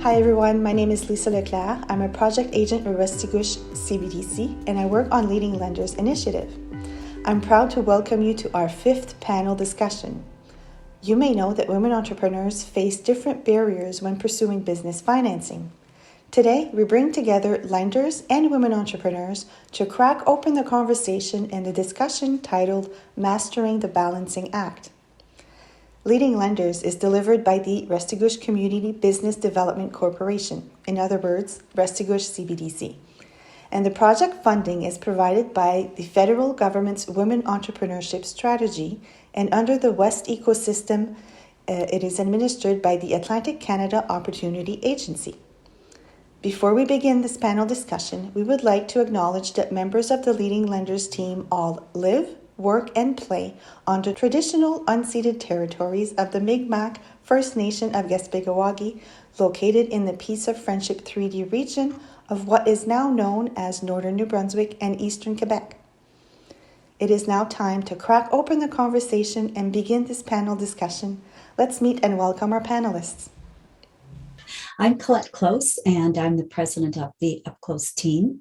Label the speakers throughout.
Speaker 1: Hi everyone, my name is Lisa Leclerc. I'm a project agent with Restigouche CBDC and I work on Leading Lenders Initiative. I'm proud to welcome you to our fifth panel discussion. You may know that women entrepreneurs face different barriers when pursuing business financing. Today, we bring together lenders and women entrepreneurs to crack open the conversation in the discussion titled Mastering the Balancing Act. Leading Lenders is delivered by the Restigouche Community Business Development Corporation, in other words, Restigouche CBDC. And the project funding is provided by the federal government's Women Entrepreneurship Strategy, and under the West Ecosystem, it is administered by the Atlantic Canada Opportunity Agency. Before we begin this panel discussion, we would like to acknowledge that members of the Leading Lenders team all live, work, and play on the traditional unceded territories of the Mi'kmaq First Nation of Gaspégoaghi, located in the Peace of Friendship 3D region of what is now known as Northern New Brunswick and Eastern Quebec. It is now time to crack open the conversation and begin this panel discussion. Let's meet and welcome our panelists.
Speaker 2: I'm Colette Close, and I'm the president of the Up Close team.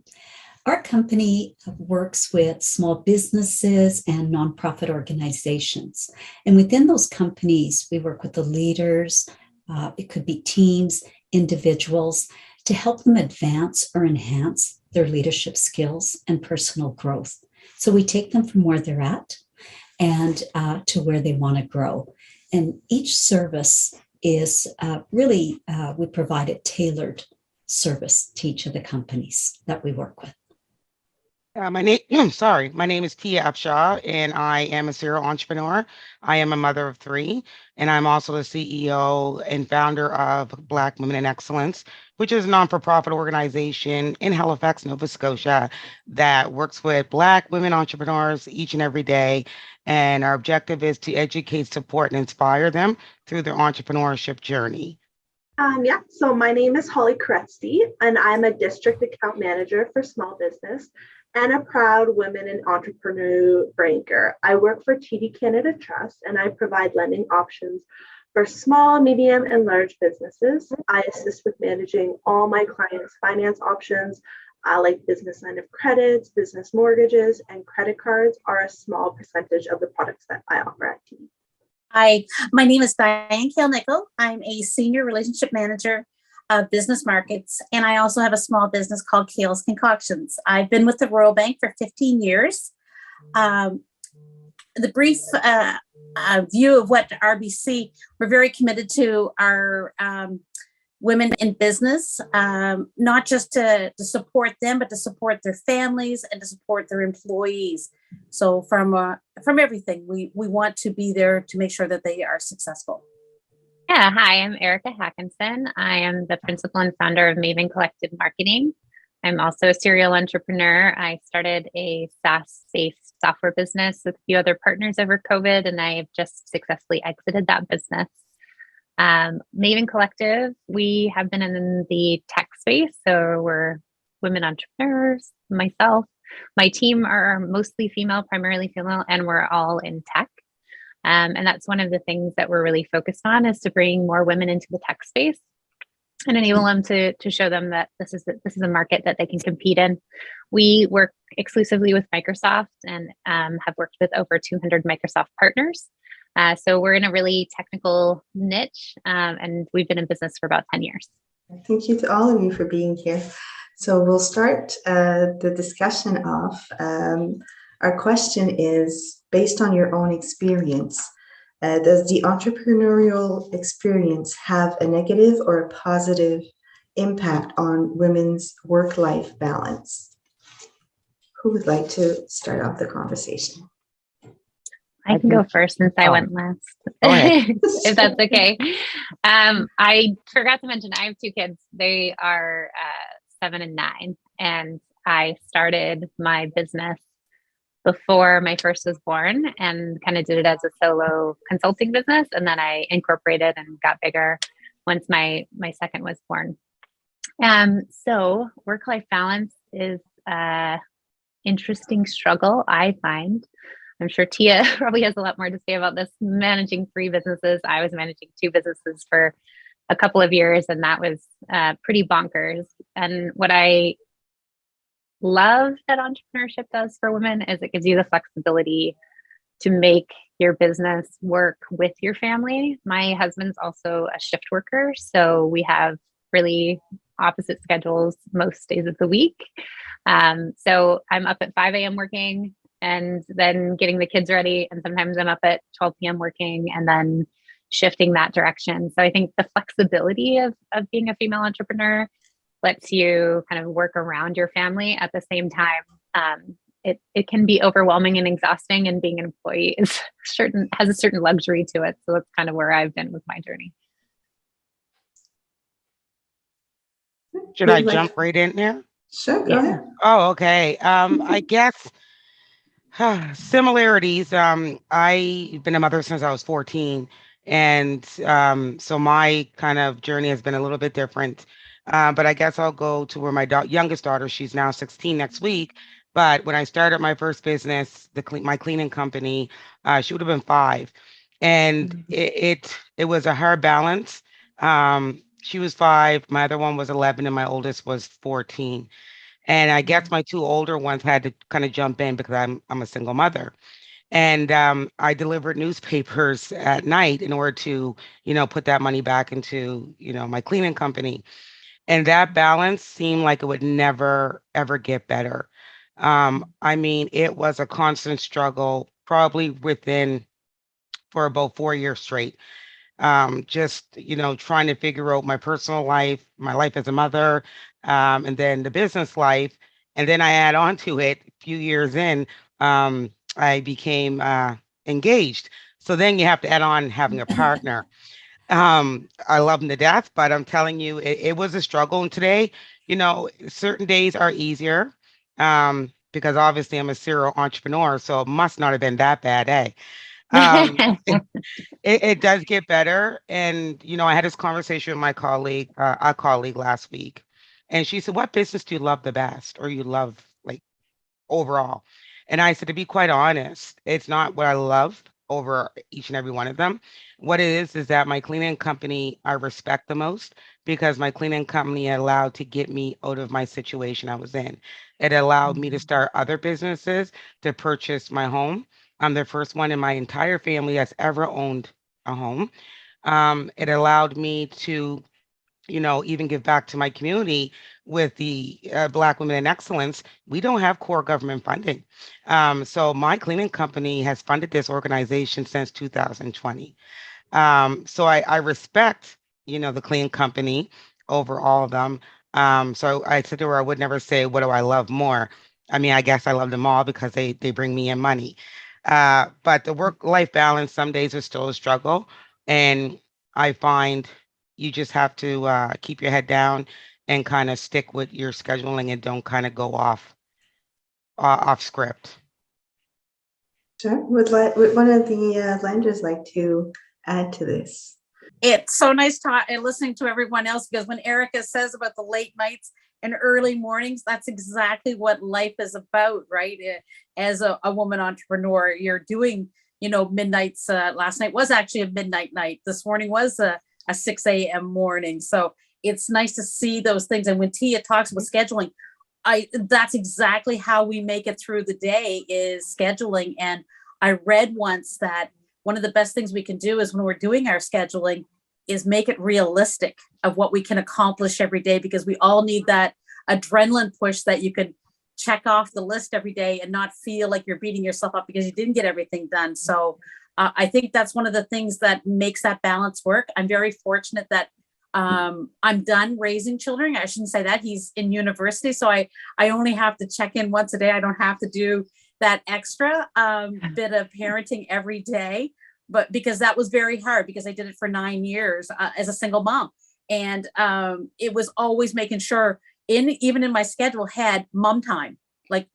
Speaker 2: Our company works with small businesses and nonprofit organizations. And within those companies, we work with the leaders, it could be teams, individuals, to help them advance or enhance their leadership skills and personal growth. So we take them from where they're at and to where they want to grow. And each service is we provide a tailored service to each of the companies that we work with.
Speaker 3: My name is Tia Upshaw, and I am a serial entrepreneur. I am a mother of three, and I'm also the CEO and founder of Black Women in Excellence, which is a non-for-profit organization in Halifax, Nova Scotia, that works with Black women entrepreneurs each and every day. And our objective is to educate, support, and inspire them through their entrepreneurship journey.
Speaker 4: So my name is Holly Kretzy, and I'm a district account manager for small business and a proud women in entrepreneur banker. I work for TD Canada Trust, and I provide lending options for small, medium, and large businesses. I assist with managing all my clients' finance options, like business line of credits, business mortgages, and credit cards are a small percentage of the products that I offer at TD.
Speaker 5: Hi, my name is Diane Kale-Nickel. I'm a senior relationship manager of business markets, and I also have a small business called Kale's Concoctions. I've been with the Royal Bank for 15 years. The brief view of what RBC, we're very committed to our women in business, not just to support them, but to support their families and to support their employees. So from everything, we want to be there to make sure that they are successful.
Speaker 6: Yeah, hi, I'm Erica Hackinson. I am the principal and founder of Maven Collective Marketing. I'm also a serial entrepreneur. I started a SaaS-based software business with a few other partners over COVID, and I have just successfully exited that business. Maven Collective, we have been in the tech space, so we're women entrepreneurs, myself. My team are mostly female, primarily female, and we're all in tech. And that's one of the things that we're really focused on, is to bring more women into the tech space and enable them to show them that this is a market that they can compete in. We work exclusively with Microsoft and have worked with over 200 Microsoft partners. So we're in a really technical niche, and we've been in business for about 10 years.
Speaker 1: Thank you to all of you for being here. So we'll start the discussion off. Our question is, based on your own experience, does the entrepreneurial experience have a negative or a positive impact on women's work-life balance? Who would like to start off the conversation?
Speaker 6: I can go first since I went last, if that's okay. I forgot to mention, I have two kids. They are 7 and 9, and I started my business before my first was born and kind of did it as a solo consulting business. And then I incorporated and got bigger once my second was born. So work-life balance is an interesting struggle, I find. I'm sure Tia probably has a lot more to say about this, managing 3 businesses. I was managing 2 businesses for a couple of years, and that was pretty bonkers. And what I love that entrepreneurship does for women is it gives you the flexibility to make your business work with your family. My husband's also a shift worker, so we have really opposite schedules most days of the week. So I'm up at 5 a.m. working and then getting the kids ready. And sometimes I'm up at 12 p.m. working and then shifting that direction. So I think the flexibility of being a female entrepreneur lets you kind of work around your family at the same time. It can be overwhelming and exhausting, and being an employee has a certain luxury to it. So that's kind of where I've been with my journey.
Speaker 3: Should I jump right in there?
Speaker 1: Sure, go ahead.
Speaker 3: Oh, okay. I guess similarities. I've been a mother since I was 14. And so my kind of journey has been a little bit different. But I guess I'll go to where my youngest daughter, she's now 16 next week. But when I started my first business, my cleaning company, she would have been 5. And it was a hard balance. She was 5, my other one was 11, and my oldest was 14. And I guess my 2 older ones had to kind of jump in because I'm a single mother. And I delivered newspapers at night in order to, put that money back into, my cleaning company. And that balance seemed like it would never, ever get better. I mean, it was a constant struggle, probably for about 4 years straight. Just, trying to figure out my personal life, my life as a mother, and then the business life. And then I add on to it, a few years in, I became engaged. So then you have to add on having a partner. I love him to death, but I'm telling you, it was a struggle. And today, certain days are easier, because obviously I'm a serial entrepreneur, so it must not have been that bad, eh? It does get better. And, I had this conversation with my colleague, a colleague last week, and she said, what business do you love the best, or you love like overall? And I said, to be quite honest, it's not what I love over each and every one of them. What it is that my cleaning company I respect the most, because my cleaning company allowed to get me out of my situation I was in. It allowed me to start other businesses, to purchase my home. I'm the first one in my entire family that's ever owned a home. It allowed me to, even give back to my community with the Black Women in Excellence. We don't have core government funding. So my cleaning company has funded this organization since 2020. So I respect, the cleaning company over all of them. So I said to her, I would never say, what do I love more? I mean, I guess I love them all because they bring me in money. But the work-life balance, some days is still a struggle. And I find you just have to keep your head down and kind of stick with your scheduling and don't kind of go off script.
Speaker 1: Sure. Would one of the lenders like to add to this?
Speaker 5: It's so nice listening to everyone else, because when Erica says about the late nights and early mornings, that's exactly what life is about, right? As a woman entrepreneur, you're doing, midnights. Last night was actually a midnight night. This morning was a 6 a.m. morning. So it's nice to see those things. And when Tia talks about scheduling, that's exactly how we make it through the day, is scheduling. And I read once that one of the best things we can do is, when we're doing our scheduling, is make it realistic of what we can accomplish every day, because we all need that adrenaline push that you can check off the list every day and not feel like you're beating yourself up because you didn't get everything done. So I think that's one of the things that makes that balance work. I'm very fortunate that I'm done raising children. I shouldn't say that. He's in university, so I only have to check in once a day. I don't have to do that extra bit of parenting every day, but because that was very hard, because I did it for 9 years as a single mom. And it was always making sure even in my schedule had mom time, like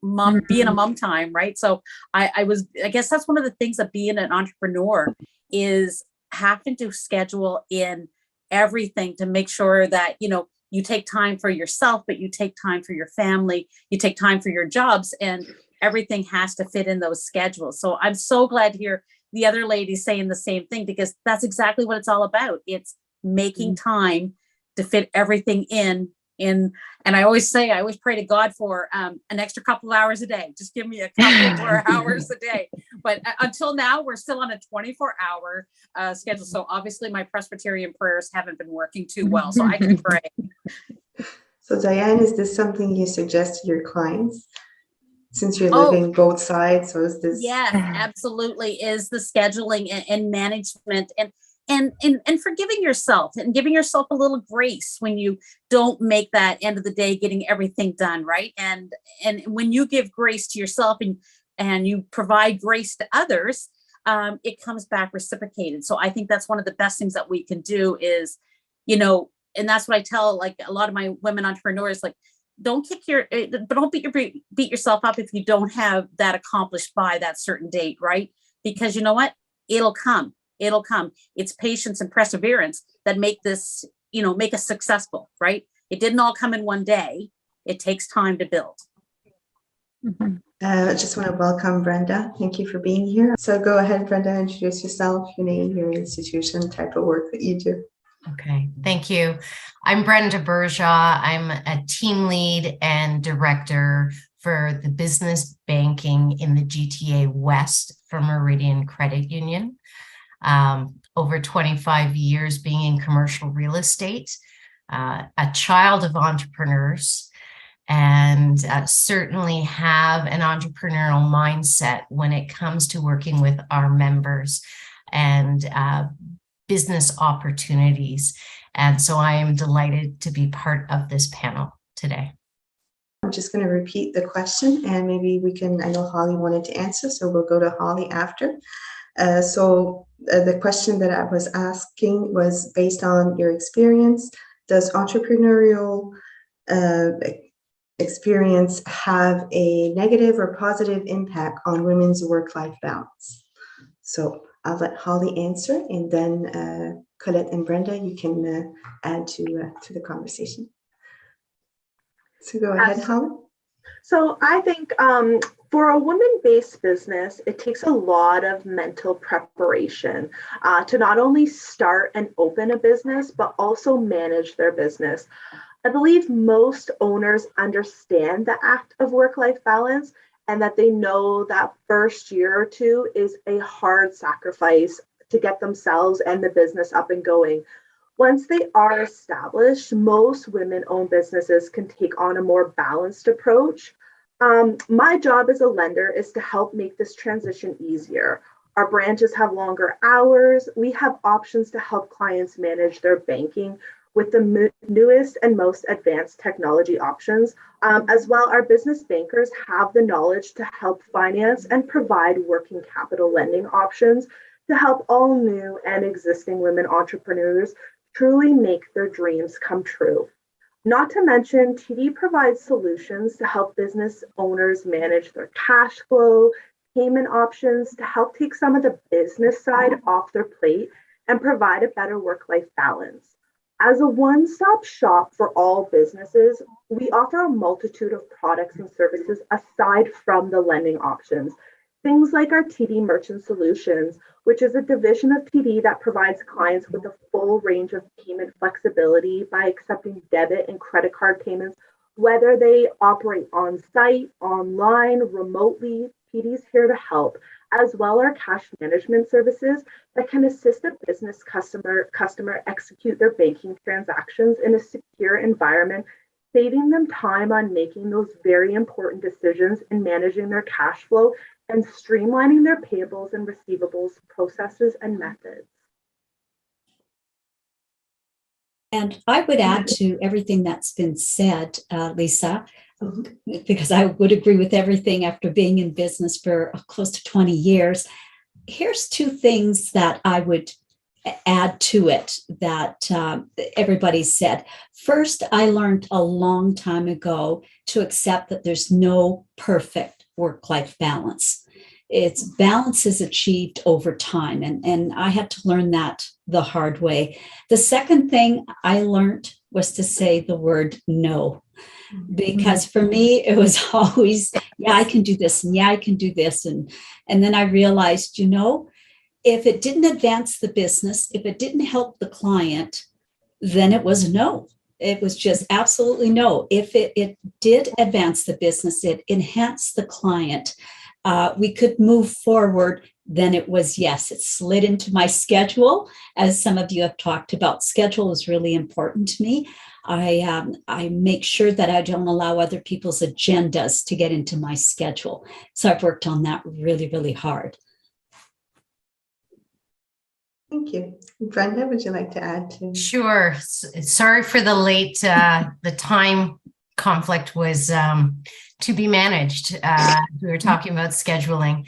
Speaker 5: being a mom time. Right. So I guess that's one of the things of being an entrepreneur, is having to schedule in everything to make sure that, you take time for yourself, but you take time for your family, you take time for your jobs, and everything has to fit in those schedules. So I'm so glad to hear the other ladies saying the same thing, because that's exactly what it's all about. It's making time to fit everything in. And I always pray to God for an extra couple of hours a day. Just give me a couple more hours a day. But until now, we're still on a 24-hour schedule. So obviously my Presbyterian prayers haven't been working too well, so I can pray.
Speaker 1: So Diane, is this something you suggest to your clients? Since you're living both sides, so is this?
Speaker 5: Yes, absolutely. Is the scheduling and management and forgiving yourself and giving yourself a little grace when you don't make that end of the day getting everything done, right? And when you give grace to yourself and you provide grace to others, it comes back reciprocated. So I think that's one of the best things that we can do is, and that's what I tell like a lot of my women entrepreneurs, like, don't beat yourself up if you don't have that accomplished by that certain date, right? Because you know what? It'll come. It's patience and perseverance that make this, make us successful, right? It didn't all come in one day. It takes time to build.
Speaker 1: Mm-hmm. I just want to welcome Brenda. Thank you for being here. So go ahead, Brenda, introduce yourself, your name, your institution, type of work that you do.
Speaker 7: Okay, thank you. I'm Brenda Bergeau. I'm a team lead and director for the business banking in the GTA West for Meridian Credit Union. Over 25 years being in commercial real estate, a child of entrepreneurs, and certainly have an entrepreneurial mindset when it comes to working with our members and business opportunities. And so I am delighted to be part of this panel today.
Speaker 1: I'm just going to repeat the question and maybe I know Holly wanted to answer, so we'll go to Holly after. The question that I was asking was based on your experience. Does entrepreneurial experience have a negative or positive impact on women's work-life balance? So I'll let Holly answer, and then Colette and Brenda, you can add to the conversation. So go ahead, Holly.
Speaker 4: So I think for a women-based business, it takes a lot of mental preparation to not only start and open a business, but also manage their business. I believe most owners understand the act of work-life balance and that they know that first year or two is a hard sacrifice to get themselves and the business up and going. Once they are established, most women-owned businesses can take on a more balanced approach. My job as a lender is to help make this transition easier. Our branches have longer hours. We have options to help clients manage their banking with the newest and most advanced technology options. As well, our business bankers have the knowledge to help finance and provide working capital lending options to help all new and existing women entrepreneurs truly make their dreams come true. Not to mention, TD provides solutions to help business owners manage their cash flow, payment options to help take some of the business side off their plate and provide a better work-life balance. As a one-stop shop for all businesses, we offer a multitude of products and services aside from the lending options. Things like our TD Merchant Solutions, which is a division of TD that provides clients with a full range of payment flexibility by accepting debit and credit card payments, whether they operate on site, online, remotely. TD's here to help, as well as our cash management services that can assist a business customer execute their banking transactions in a secure environment, saving them time on making those very important decisions in managing their cash flow and streamlining their payables and receivables processes and methods.
Speaker 2: And I would add to everything that's been said, Lisa, because I would agree with everything after being in business for close to 20 years. Here's two things that I would add to it that everybody said. First, I learned a long time ago to accept that there's no perfect work-life balance. Its balance is achieved over time, and I had to learn that the hard way. The second thing I learned was to say the word no, because for me it was always, yeah, I can do this, and yeah, I can do this, and then I realized, if it didn't advance the business, if it didn't help the client, then it was no. It was just absolutely no. If it did advance the business, it enhanced the client, we could move forward, then it was yes. It slid into my schedule. As some of you have talked about, schedule is really important to me. I make sure that I don't allow other people's agendas to get into my schedule. So I've worked on that really, really hard.
Speaker 1: Thank you. Brenda, would you like to add to?
Speaker 7: Sure. Sorry for the late, the time conflict was to be managed. We were talking about scheduling.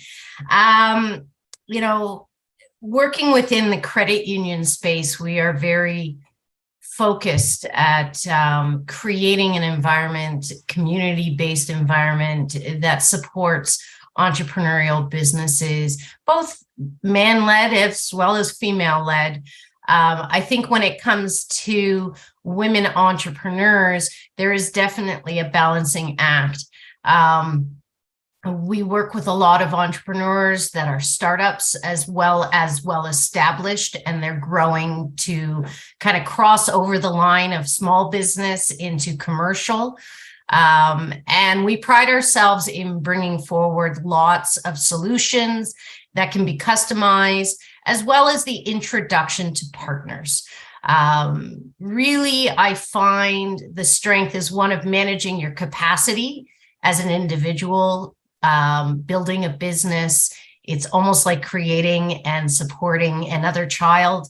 Speaker 7: You know, working within the credit union space, we are very focused at creating an environment, community-based environment that supports entrepreneurial businesses, both man-led as well as female-led. I think when it comes to women entrepreneurs, there is definitely a balancing act. We work with a lot of entrepreneurs that are startups as well established, and they're growing to kind of cross over the line of small business into commercial. And we pride ourselves in bringing forward lots of solutions that can be customized, as well as the introduction to partners. Really, I find the strength is one of managing your capacity as an individual, building a business. It's almost like creating and supporting another child.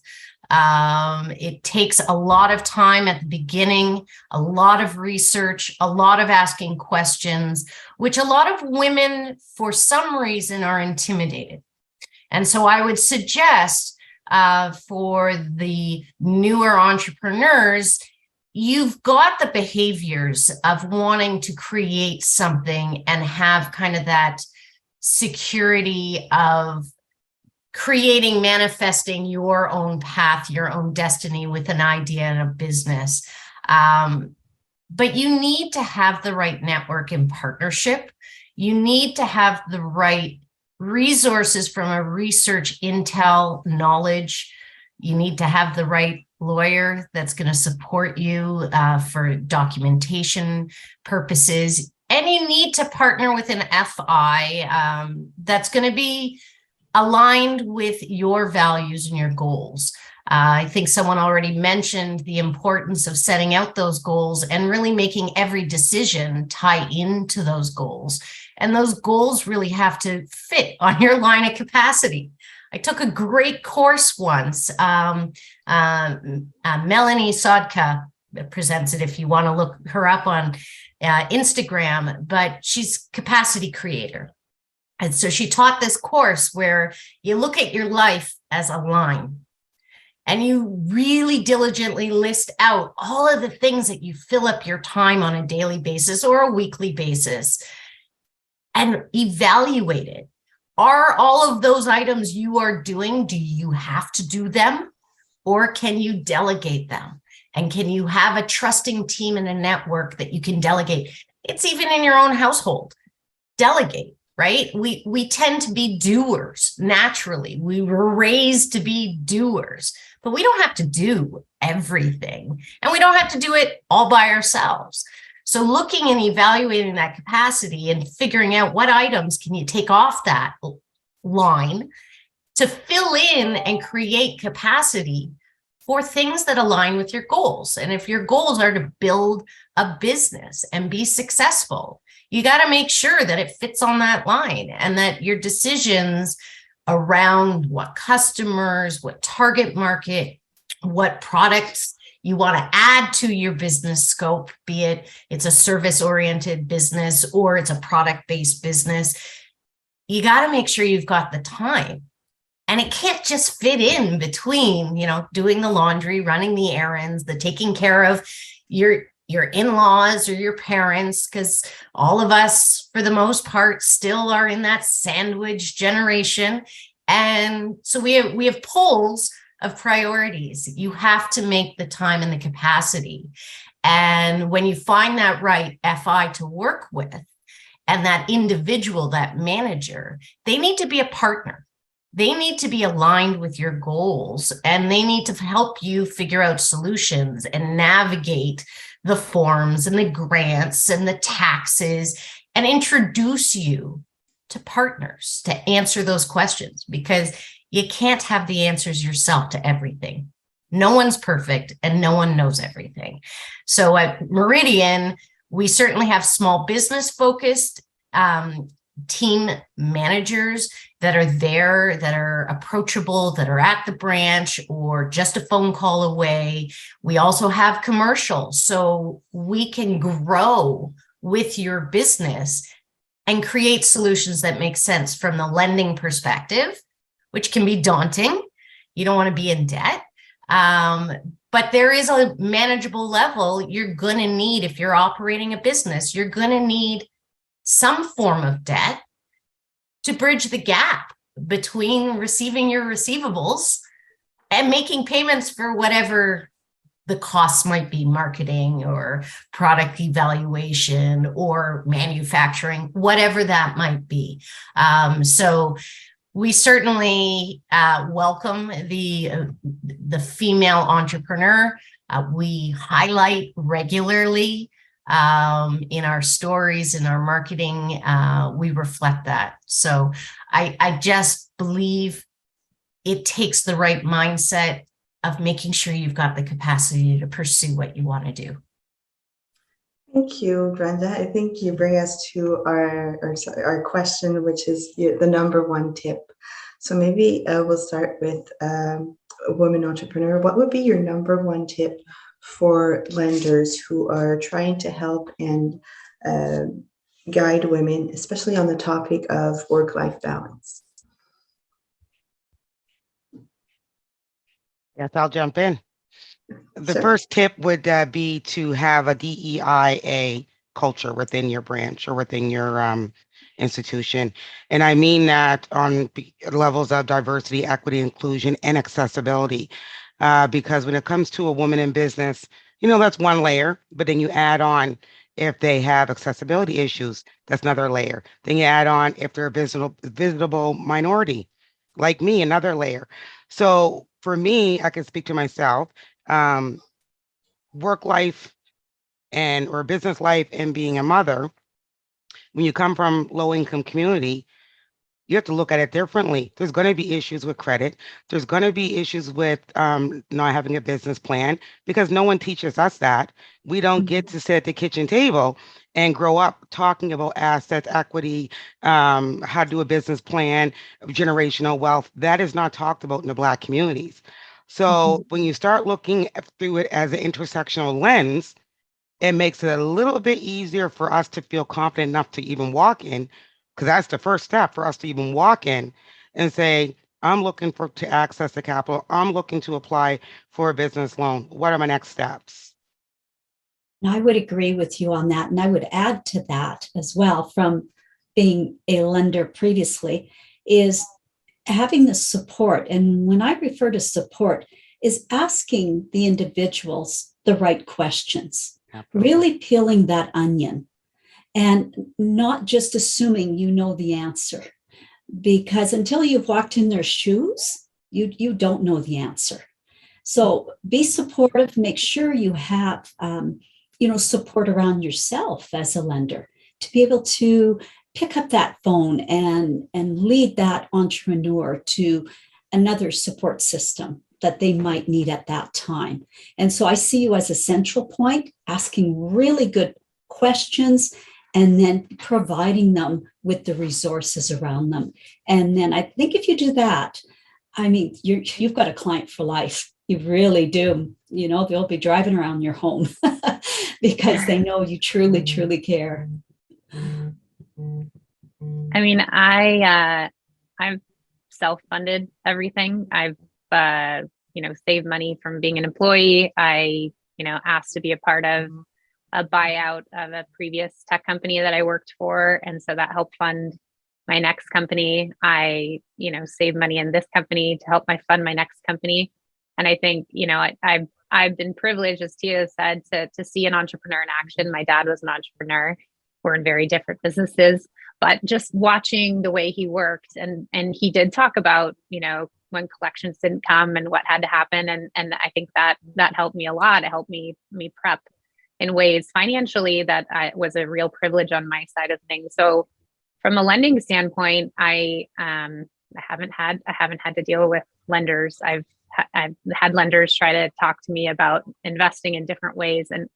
Speaker 7: It takes a lot of time at the beginning, a lot of research, a lot of asking questions, which a lot of women, for some reason, are intimidated. And so I would suggest for the newer entrepreneurs, you've got the behaviors of wanting to create something and have kind of that security of creating, manifesting your own path, your own destiny with an idea and a business. But you need to have the right network and partnership. You need to have the right resources from a research intel knowledge. You need to have the right lawyer that's going to support you for documentation purposes. And you need to partner with an FI that's going to be aligned with your values and your goals. I think someone already mentioned the importance of setting out those goals and really making every decision tie into those goals. And those goals really have to fit on your line of capacity. I took a great course once. Melanie Sodka presents it if you want to look her up on Instagram, but she's capacity creator. And so she taught this course where you look at your life as a line and you really diligently list out all of the things that you fill up your time on a daily basis or a weekly basis and evaluate it. Are all of those items you are doing, do you have to do them, or can you delegate them? And can you have a trusting team and a network that you can delegate? It's even in your own household. Delegate, right? We tend to be doers naturally. We were raised to be doers, but we don't have to do everything. And we don't have to do it all by ourselves. So looking and evaluating that capacity and figuring out what items can you take off that line to fill in and create capacity for things that align with your goals. And if your goals are to build a business and be successful, you got to make sure that it fits on that line and that your decisions around what customers, what target market, what products you want to add to your business scope, be it it's a service-oriented business or it's a product-based business, you got to make sure you've got the time. And it can't just fit in between, doing the laundry, running the errands, the taking care of your in-laws or your parents, because all of us, for the most part, still are in that sandwich generation. And so we have poles of priorities. You have to make the time and the capacity. And when you find that right FI to work with and that individual, that manager, they need to be a partner. they need to be aligned with your goals, and they need to help you figure out solutions and navigate the forms and the grants and the taxes and introduce you to partners to answer those questions, because you can't have the answers yourself to everything. No one's perfect and no one knows everything. So at Meridian, we certainly have small business focused team managers that are there, that are approachable, that are at the branch or just a phone call away. We also have commercial, so we can grow with your business and create solutions that make sense from the lending perspective, which can be daunting. You don't want to be in debt. But there is a manageable level you're going to need. If you're operating a business, you're going to need some form of debt to bridge the gap between receiving your receivables and making payments for whatever the costs might be, marketing or product evaluation or manufacturing, whatever that might be. So we certainly welcome the female entrepreneur. We highlight regularly in our stories, in our marketing, we reflect that. So I just believe it takes the right mindset of making sure you've got the capacity to pursue what you want to do.
Speaker 1: Thank you, Brenda. I think you bring us to our question, which is the number one tip. So maybe we'll start with a woman entrepreneur. What would be your number one tip for lenders who are trying to help and guide women, especially on the topic of work-life balance?
Speaker 3: Yes, I'll jump in. The
Speaker 1: Sure.
Speaker 3: first tip would be to have a DEIA culture within your branch or within your institution. And I mean that on levels of diversity, equity, inclusion, and accessibility. Because when it comes to a woman in business, that's one layer, but then you add on if they have accessibility issues, that's another layer. Then you add on if they're a visible minority, like me, another layer. So for me, I can speak to myself, work life or business life and being a mother, when you come from low income community, you have to look at it differently. There's going to be issues with credit. There's going to be issues with not having a business plan, because no one teaches us that. We don't get to sit at the kitchen table and grow up talking about assets, equity, how to do a business plan, generational wealth. That is not talked about in the Black communities. So when you start looking through it as an intersectional lens, it makes it a little bit easier for us to feel confident enough to even walk in, because that's the first step for us to even walk in and say, I'm looking to access the capital. I'm looking to apply for a business loan. What are my next steps?
Speaker 2: I would agree with you on that. And I would add to that as well, from being a lender previously, is having the support. And when I refer to support, is asking the individuals the right questions, really peeling that onion and not just assuming you know the answer. Because until you've walked in their shoes, you don't know the answer. So be supportive, make sure you have support around yourself as a lender to be able to pick up that phone and lead that entrepreneur to another support system that they might need at that time. And so I see you as a central point, asking really good questions and then providing them with the resources around them. And then I think if you do that, I mean, you've got a client for life. You really do. They'll be driving around your home because they know you truly, truly care.
Speaker 6: I mean, I've self-funded everything. I've saved money from being an employee. I asked to be a part of a buyout of a previous tech company that I worked for, and so that helped fund my next company. I saved money in this company to help fund my next company. And I think I've been privileged, as Tia said, to see an entrepreneur in action. My dad was an entrepreneur. We're in very different businesses, but just watching the way he worked, and he did talk about, when collections didn't come and what had to happen. And I think that helped me a lot. It helped me prep in ways financially that was a real privilege on my side of things. So from a lending standpoint, I haven't had to deal with lenders. I've had lenders try to talk to me about investing in different ways. And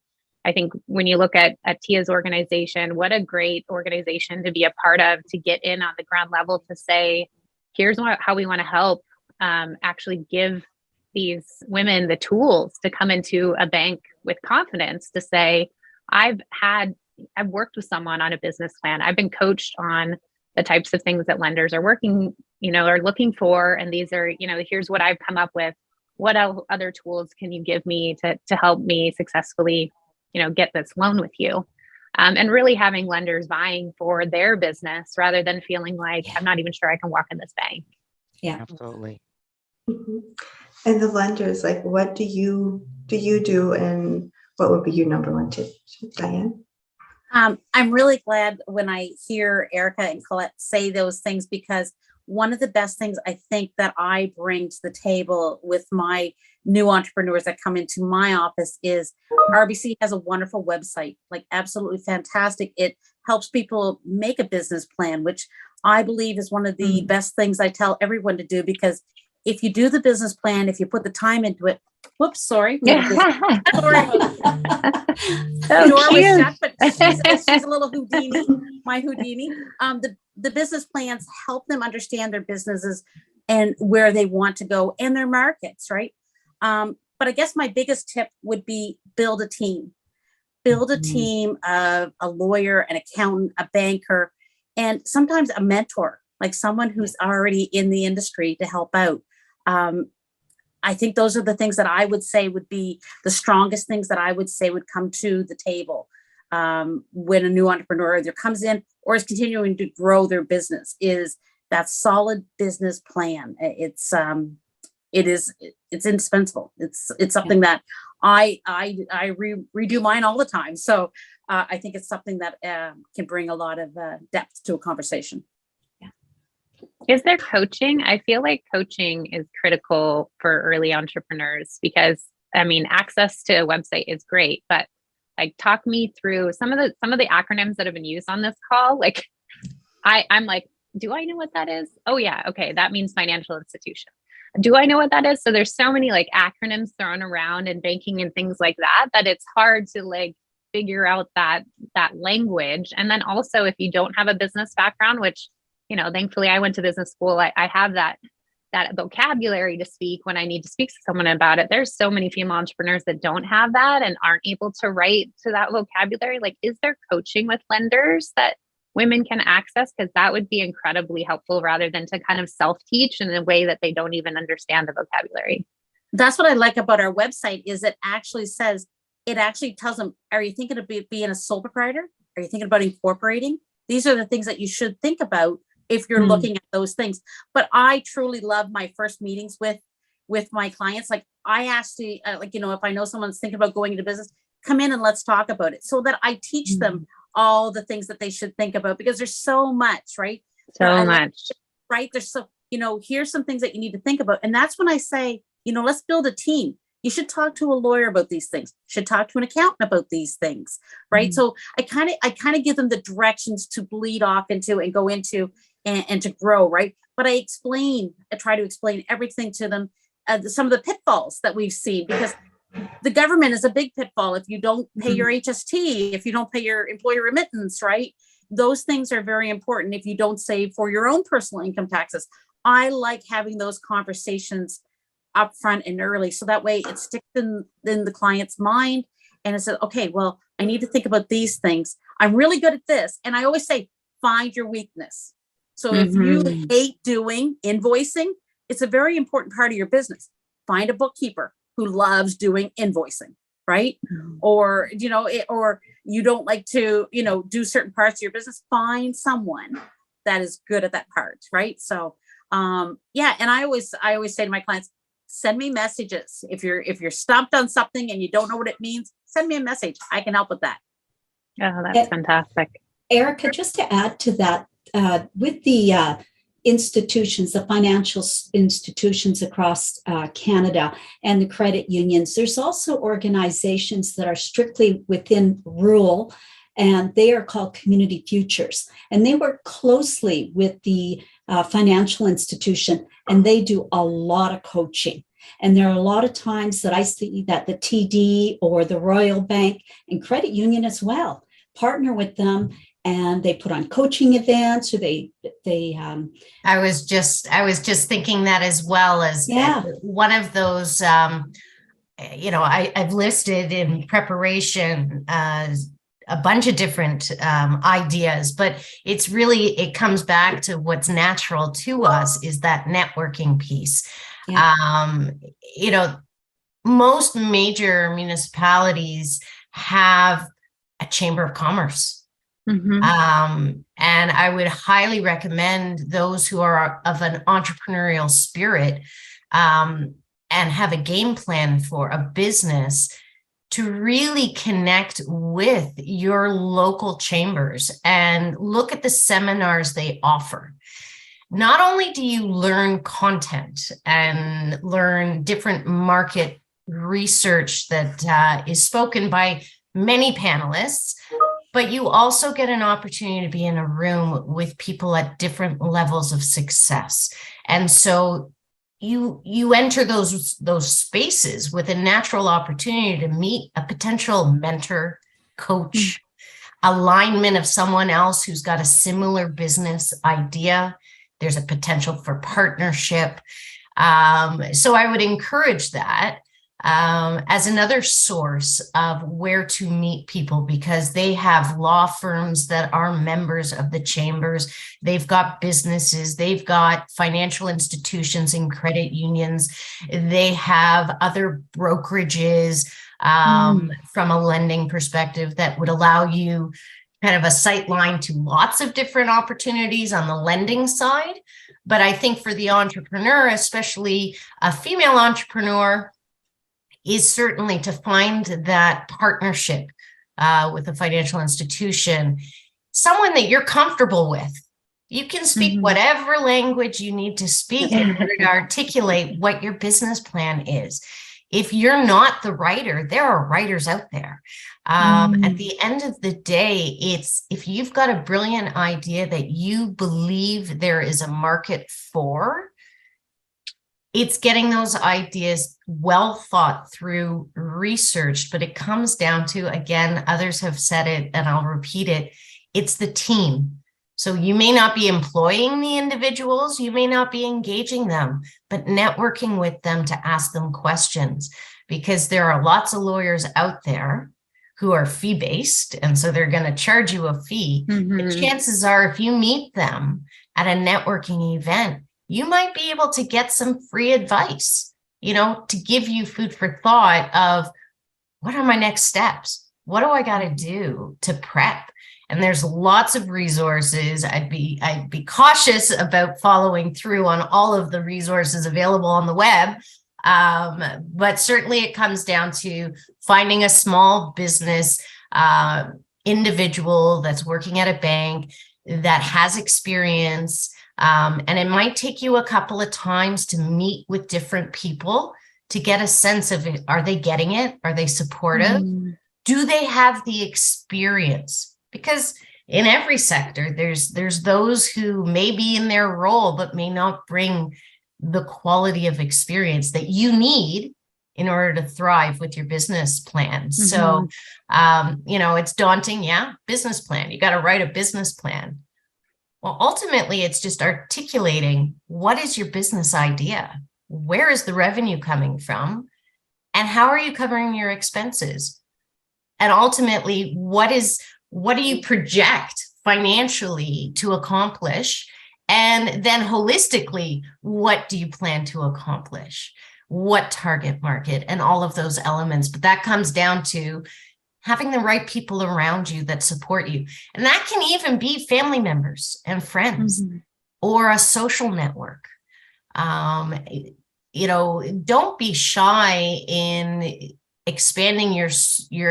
Speaker 6: I think when you look at Tia's organization, what a great organization to be a part of, to get in on the ground level, to say, here's how we want to help actually give these women the tools to come into a bank with confidence, to say, I've worked with someone on a business plan. I've been coached on the types of things that lenders are working, are looking for. And these are, here's what I've come up with. What other tools can you give me to help me successfully, get this loan with you? And really having lenders vying for their business rather than feeling like, I'm not even sure I can walk in this bank.
Speaker 2: Yeah,
Speaker 3: Absolutely.
Speaker 1: Mm-hmm. And the lenders, like, what do you do, and what would be your number one tip, Diane?
Speaker 5: I'm really glad when I hear Erica and Colette say those things, because one of the best things I think that I bring to the table with my new entrepreneurs that come into my office is RBC has a wonderful website, like absolutely fantastic. It helps people make a business plan, which I believe is one of the best things I tell everyone to do, because if you do the business plan, if you put the time into it, whoops, sorry. Sorry about that. The door was shut, but she's a little Houdini, my Houdini. The business plans help them understand their businesses and where they want to go and their markets, right? But I guess my biggest tip would be build a team. Build a team of a lawyer, an accountant, a banker, and sometimes a mentor, like someone who's already in the industry to help out. I think those are the things that I would say would be the strongest things that I would say would come to the table when a new entrepreneur either comes in or is continuing to grow their business, is that solid business plan. It's indispensable. It's something that I redo mine all the time. So I think it's something that can bring a lot of depth to a conversation.
Speaker 6: Is there coaching? I feel like coaching is critical for early entrepreneurs, because access to a website is great, but like, talk me through some of the acronyms that have been used on this call. Like, I'm like, do I know what that is? Oh yeah. Okay. That means financial institution. Do I know what that is? So there's so many like acronyms thrown around in banking and things like that it's hard to like figure out that language. And then also, if you don't have a business background, which, thankfully I went to business school, I have that vocabulary to speak when I need to speak to someone about it. There's so many female entrepreneurs that don't have that and aren't able to write to that vocabulary. Like, is there coaching with lenders that women can access? Because that would be incredibly helpful, rather than to kind of self-teach in a way that they don't even understand the vocabulary.
Speaker 5: That's what I like about our website, is it actually tells them, are you thinking of being a sole proprietor? Are you thinking about incorporating? These are the things that you should think about if you're looking at those things. But I truly love my first meetings with my clients. Like, I ask to, if I know someone's thinking about going into business, come in and let's talk about it, so that I teach them all the things that they should think about, because there's so much, right?
Speaker 6: So much.
Speaker 5: Right. There's so, here's some things that you need to think about. And that's when I say, let's build a team. You should talk to a lawyer about these things. You should talk to an accountant about these things. Right. So I kind of give them the directions to bleed off into and go into and to grow. Right. But I try to explain everything to them, some of the pitfalls that we've seen, because the government is a big pitfall. If you don't pay your HST, if you don't pay your employer remittance, right? Those things are very important. If you don't save for your own personal income taxes, I like having those conversations upfront and early, so that way it sticks in the client's mind, and it says, okay, well, I need to think about these things. I'm really good at this. And I always say, find your weakness. So if you hate doing invoicing, it's a very important part of your business. Find a bookkeeper who loves doing invoicing, right? Or, or you don't like to, do certain parts of your business, find someone that is good at that part, right? So, and I always say to my clients, send me messages. If you're stumped on something and you don't know what it means, send me a message. I can help with that.
Speaker 6: Oh, that's fantastic.
Speaker 2: Erica, just to add to that, with the institutions, the financial institutions across Canada and the credit unions, there's also organizations that are strictly within rural, and they are called Community Futures. And they work closely with the financial institution, and they do a lot of coaching. And there are a lot of times that I see that the TD or the Royal Bank and credit union as well partner with them, and they put on coaching events, or they
Speaker 7: I was just thinking that as well as one of those, I've listed in preparation a bunch of different ideas, but it comes back to what's natural to us is that networking piece. Most major municipalities have a chamber of commerce.
Speaker 5: Mm-hmm.
Speaker 7: And I would highly recommend those who are of an entrepreneurial spirit and have a game plan for a business to really connect with your local chambers and look at the seminars they offer. Not only do you learn content and learn different market research that is spoken by many panelists, but you also get an opportunity to be in a room with people at different levels of success. And so you enter those spaces with a natural opportunity to meet a potential mentor, coach, alignment of someone else who's got a similar business idea. There's a potential for partnership. So I would encourage that as another source of where to meet people, because they have law firms that are members of the chambers. They've got businesses, they've got financial institutions and credit unions. They have other brokerages from a lending perspective that would allow you kind of a sight line to lots of different opportunities on the lending side. But I think for the entrepreneur, especially a female entrepreneur, is certainly to find that partnership with a financial institution, someone that you're comfortable with. You can speak whatever language you need to speak in order to articulate what your business plan is. If you're not the writer, there are writers out there. At the end of the day, it's if you've got a brilliant idea that you believe there is a market for, it's getting those ideas well thought through, researched, but it comes down to, again, others have said it and I'll repeat it, it's the team. So you may not be employing the individuals, you may not be engaging them, but networking with them to ask them questions, because there are lots of lawyers out there who are fee-based, and so they're going to charge you a fee. The chances are, if you meet them at a networking event, you might be able to get some free advice, to give you food for thought of what are my next steps? What do I got to do to prep? And there's lots of resources. I'd be cautious about following through on all of the resources available on the web. But certainly it comes down to finding a small business individual that's working at a bank that has experience. And it might take you a couple of times to meet with different people to get a sense of it. Are they getting it? Are they supportive? Do they have the experience? Because in every sector, there's those who may be in their role, but may not bring the quality of experience that you need in order to thrive with your business plan. So, it's daunting. Yeah. Business plan. You got to write a business plan. Well, ultimately, it's just articulating what is your business idea? Where is the revenue coming from? And how are you covering your expenses? And ultimately, what do you project financially to accomplish? And then holistically, what do you plan to accomplish? What target market and all of those elements? But that comes down to having the right people around you that support you. And that can even be family members and friends or a social network. Don't be shy in expanding your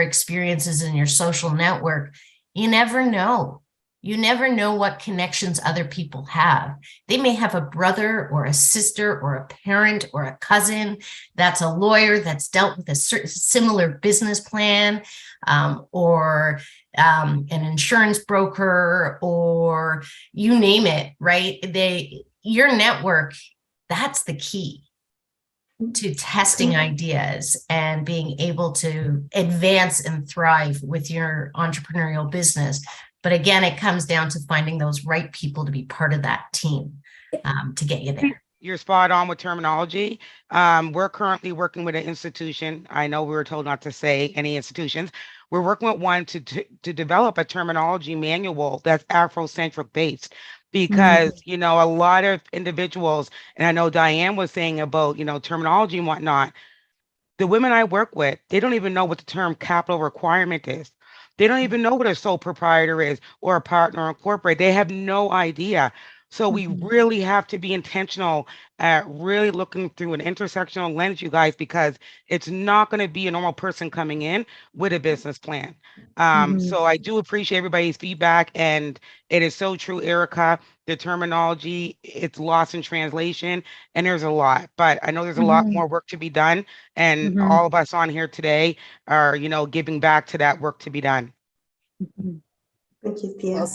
Speaker 7: experiences in your social network. You never know You never know what connections other people have. They may have a brother or a sister or a parent or a cousin that's a lawyer that's dealt with a certain similar business plan, or an insurance broker, or you name it, right? Your network, that's the key to testing ideas and being able to advance and thrive with your entrepreneurial business. But again, it comes down to finding those right people to be part of that team to get you there.
Speaker 3: You're spot on with terminology. We're currently working with an institution. I know we were told not to say any institutions. We're working with one to develop a terminology manual that's Afrocentric based, because a lot of individuals, and I know Diane was saying about terminology and whatnot. The women I work with, they don't even know what the term capital requirement is. They don't even know what a sole proprietor is or a partner or incorporate. They have no idea. So we really have to be intentional at really looking through an intersectional lens, you guys, because it's not going to be a normal person coming in with a business plan. So I do appreciate everybody's feedback, and it is so true, Erica. The terminology, it's lost in translation, and there's a lot, but I know there's a lot more work to be done, and all of us on here today are, giving back to that work to be done.
Speaker 1: Thank you, Thea.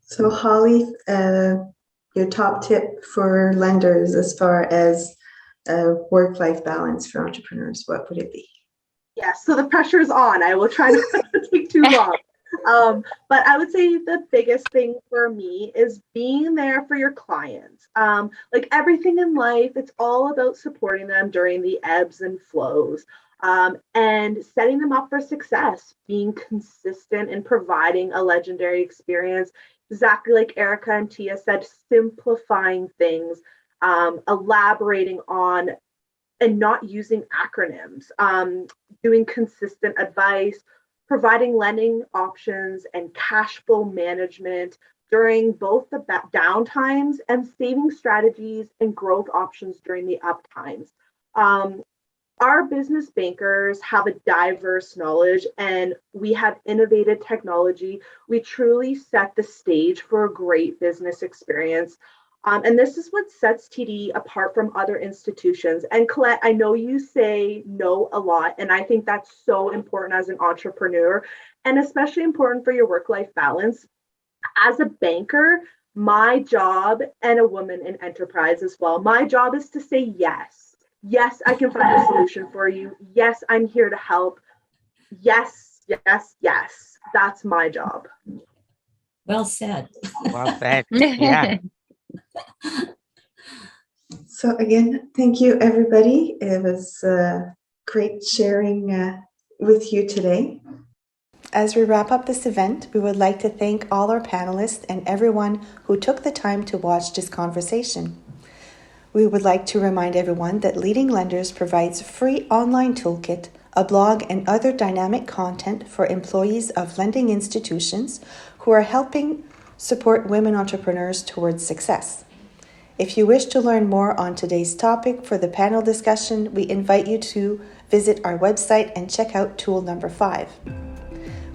Speaker 1: So Holly, your top tip for lenders as far as work-life balance for entrepreneurs, what would it be?
Speaker 4: Yes, so the pressure is on. I will try not to take too long. But I would say the biggest thing for me is being there for your clients. Like everything in life, it's all about supporting them during the ebbs and flows, and setting them up for success, being consistent and providing a legendary experience. Exactly like Erica and Tia said, simplifying things, elaborating on and not using acronyms, doing consistent advice, providing lending options and cash flow management during both the downtimes, and saving strategies and growth options during the up times. Our business bankers have a diverse knowledge, and we have innovative technology. We truly set the stage for a great business experience. And this is what sets TD apart from other institutions. And Colette, I know you say no a lot, and I think that's so important as an entrepreneur, and especially important for your work-life balance. As a banker, my job, and a woman in enterprise as well, my job is to say yes. Yes, I can find a solution for you. Yes, I'm here to help. Yes, yes, yes. That's my job.
Speaker 2: Well said.
Speaker 3: Well said. Yeah.
Speaker 1: So again, thank you, everybody. It was great sharing with you today. As we wrap up this event, we would like to thank all our panelists and everyone who took the time to watch this conversation. We would like to remind everyone that Leading Lenders provides a free online toolkit, a blog, and other dynamic content for employees of lending institutions who are helping support women entrepreneurs towards success. If you wish to learn more on today's topic for the panel discussion, we invite you to visit our website and check out tool number 5.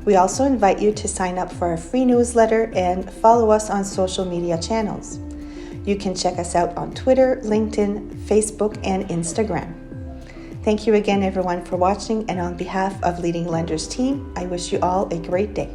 Speaker 1: We also invite you to sign up for our free newsletter and follow us on social media channels. You can check us out on Twitter, LinkedIn, Facebook, and Instagram. Thank you again, everyone, for watching, and on behalf of Leading Lenders team, I wish you all a great day.